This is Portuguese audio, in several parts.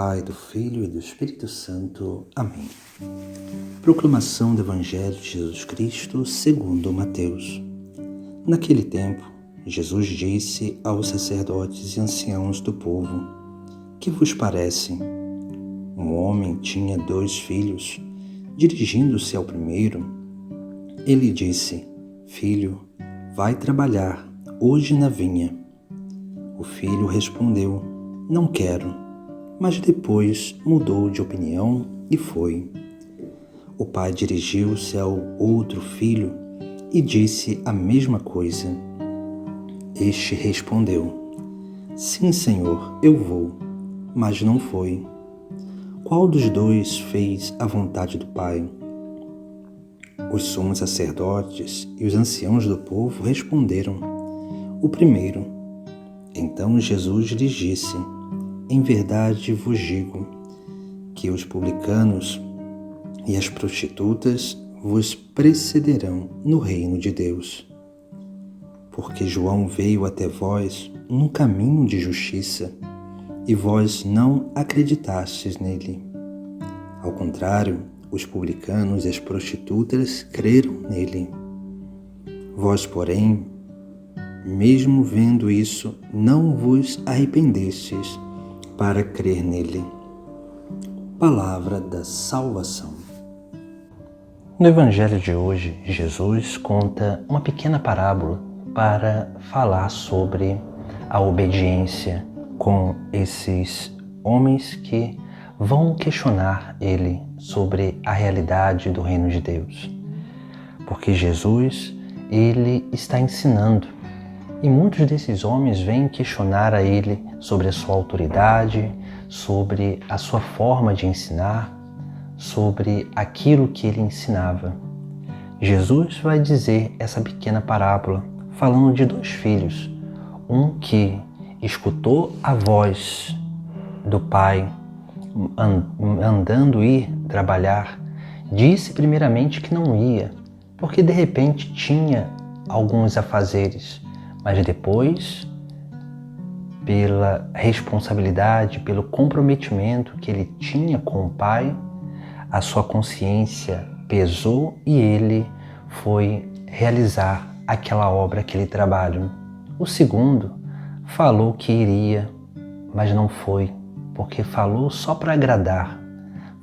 Pai, do Filho e do Espírito Santo. Amém. Proclamação do Evangelho de Jesus Cristo segundo Mateus. Naquele tempo, Jesus disse aos sacerdotes e anciãos do povo: Que vos parece? Um homem tinha 2 filhos. Dirigindo-se ao primeiro, ele disse: Filho, vai trabalhar hoje na vinha. O filho respondeu: Não quero. Mas depois mudou de opinião e foi. O pai dirigiu-se ao outro filho e disse a mesma coisa. Este respondeu: Sim, Senhor, eu vou. Mas não foi. Qual dos 2 fez a vontade do pai? Os sumos sacerdotes e os anciãos do povo responderam: O primeiro. Então Jesus lhes disse: Em verdade vos digo que os publicanos e as prostitutas vos precederão no reino de Deus. Porque João veio até vós num caminho de justiça, e vós não acreditastes nele. Ao contrário, os publicanos e as prostitutas creram nele. Vós, porém, mesmo vendo isso, não vos arrependestes para crer nele. Palavra da salvação. No Evangelho de hoje, Jesus conta uma pequena parábola para falar sobre a obediência com esses homens que vão questionar ele sobre a realidade do reino de Deus. Porque Jesus, ele está ensinando. E muitos desses homens vêm questionar a ele sobre a sua autoridade, sobre a sua forma de ensinar, sobre aquilo que ele ensinava. Jesus vai dizer essa pequena parábola falando de 2 filhos. Um que escutou a voz do pai andando ir trabalhar, disse primeiramente que não ia, porque de repente tinha alguns afazeres. Mas depois, pela responsabilidade, pelo comprometimento que ele tinha com o pai, a sua consciência pesou e ele foi realizar aquela obra, aquele trabalho. O segundo falou que iria, mas não foi, porque falou só para agradar,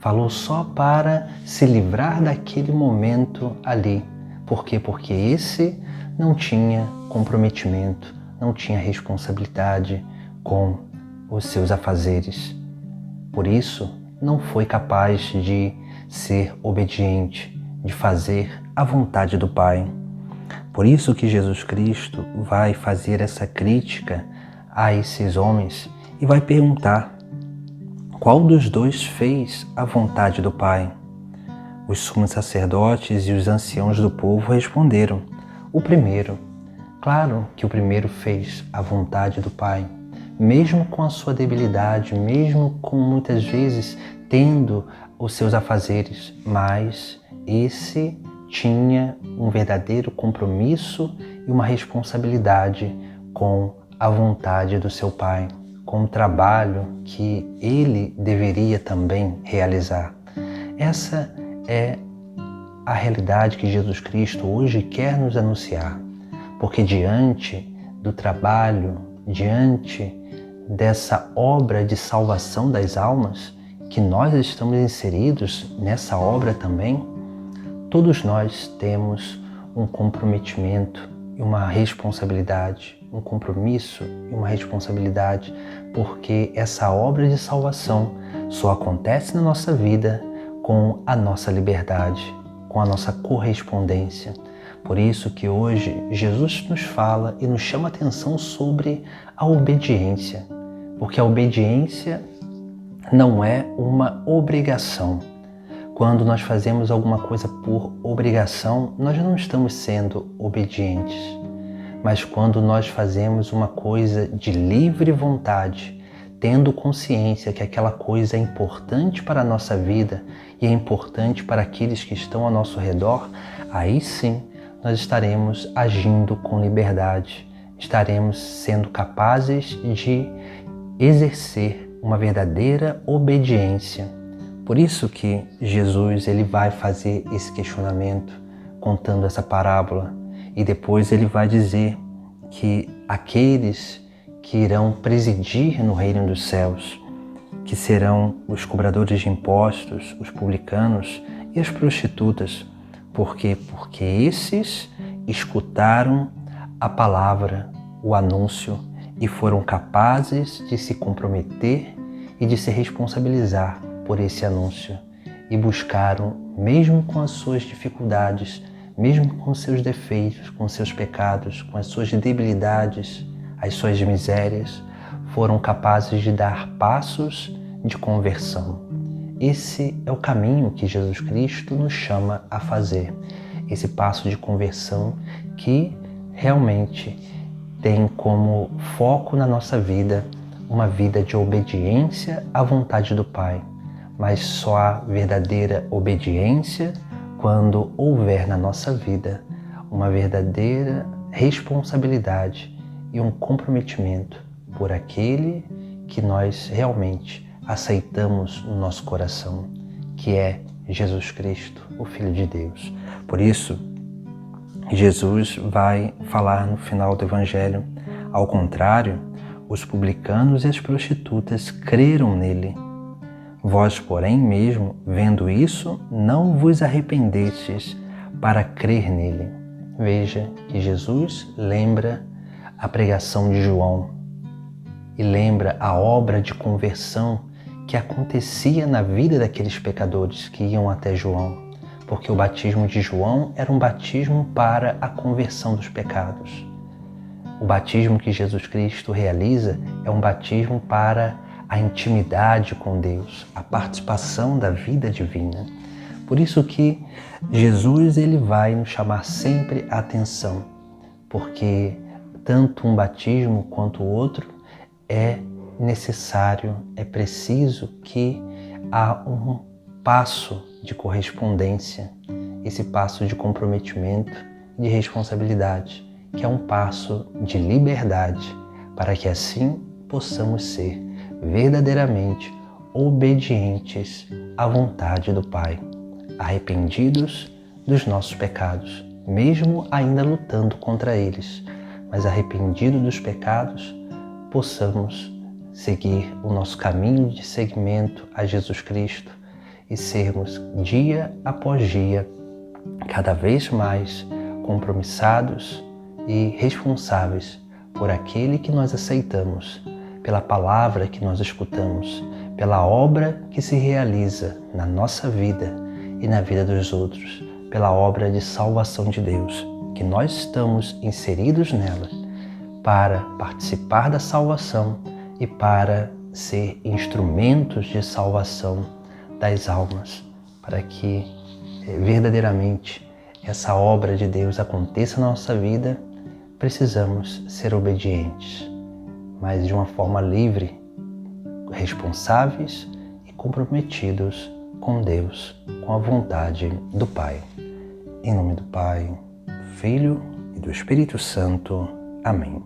falou só para se livrar daquele momento ali. Por quê? Porque esse não tinha comprometimento, não tinha responsabilidade com os seus afazeres. Por isso, não foi capaz de ser obediente, de fazer a vontade do Pai. Por isso que Jesus Cristo vai fazer essa crítica a esses homens e vai perguntar: qual dos 2 fez a vontade do Pai? Os sumos sacerdotes e os anciãos do povo responderam: o primeiro. Claro que o primeiro fez a vontade do Pai, mesmo com a sua debilidade, mesmo com muitas vezes tendo os seus afazeres, mas esse tinha um verdadeiro compromisso e uma responsabilidade com a vontade do seu Pai, com o trabalho que ele deveria também realizar. Essa é a realidade que Jesus Cristo hoje quer nos anunciar, porque diante do trabalho, diante dessa obra de salvação das almas, que nós estamos inseridos nessa obra também, todos nós temos um comprometimento e uma responsabilidade, um compromisso e uma responsabilidade, porque essa obra de salvação só acontece na nossa vida com a nossa liberdade, com a nossa correspondência. Por isso que hoje Jesus nos fala e nos chama a atenção sobre a obediência, porque a obediência não é uma obrigação. Quando nós fazemos alguma coisa por obrigação, nós não estamos sendo obedientes. Mas quando nós fazemos uma coisa de livre vontade, tendo consciência que aquela coisa é importante para a nossa vida e é importante para aqueles que estão ao nosso redor, aí sim nós estaremos agindo com liberdade, estaremos sendo capazes de exercer uma verdadeira obediência. Por isso que Jesus ele vai fazer esse questionamento contando essa parábola e depois ele vai dizer que aqueles que irão presidir no reino dos céus, que serão os cobradores de impostos, os publicanos e as prostitutas. Por quê? Porque esses escutaram a palavra, o anúncio, e foram capazes de se comprometer e de se responsabilizar por esse anúncio. E buscaram, mesmo com as suas dificuldades, mesmo com os seus defeitos, com os seus pecados, com as suas debilidades, as suas misérias, foram capazes de dar passos de conversão. Esse é o caminho que Jesus Cristo nos chama a fazer. Esse passo de conversão que realmente tem como foco na nossa vida uma vida de obediência à vontade do Pai. Mas só há verdadeira obediência quando houver na nossa vida uma verdadeira responsabilidade e um comprometimento por aquele que nós realmente aceitamos no nosso coração, que é Jesus Cristo, o Filho de Deus. Por isso, Jesus vai falar no final do Evangelho: ao contrário, os publicanos e as prostitutas creram nele. Vós, porém, mesmo vendo isso, não vos arrependestes para crer nele. Veja que Jesus lembra a pregação de João e lembra a obra de conversão que acontecia na vida daqueles pecadores que iam até João. Porque o batismo de João era um batismo para a conversão dos pecados. O batismo que Jesus Cristo realiza é um batismo para a intimidade com Deus, a participação da vida divina. Por isso que Jesus ele vai nos chamar sempre a atenção, porque tanto um batismo quanto o outro é necessário, é preciso que há um passo de correspondência, esse passo de comprometimento, de responsabilidade, que é um passo de liberdade, para que assim possamos ser verdadeiramente obedientes à vontade do Pai, arrependidos dos nossos pecados, mesmo ainda lutando contra eles, mas arrependidos dos pecados, possamos seguir o nosso caminho de seguimento a Jesus Cristo e sermos dia após dia cada vez mais compromissados e responsáveis por aquele que nós aceitamos, pela palavra que nós escutamos, pela obra que se realiza na nossa vida e na vida dos outros, pela obra de salvação de Deus, que nós estamos inseridos nela para participar da salvação e para ser instrumentos de salvação das almas, para que verdadeiramente essa obra de Deus aconteça na nossa vida. Precisamos ser obedientes, mas de uma forma livre, responsáveis e comprometidos com Deus, com a vontade do Pai. Em nome do Pai, do Filho e do Espírito Santo. Amém.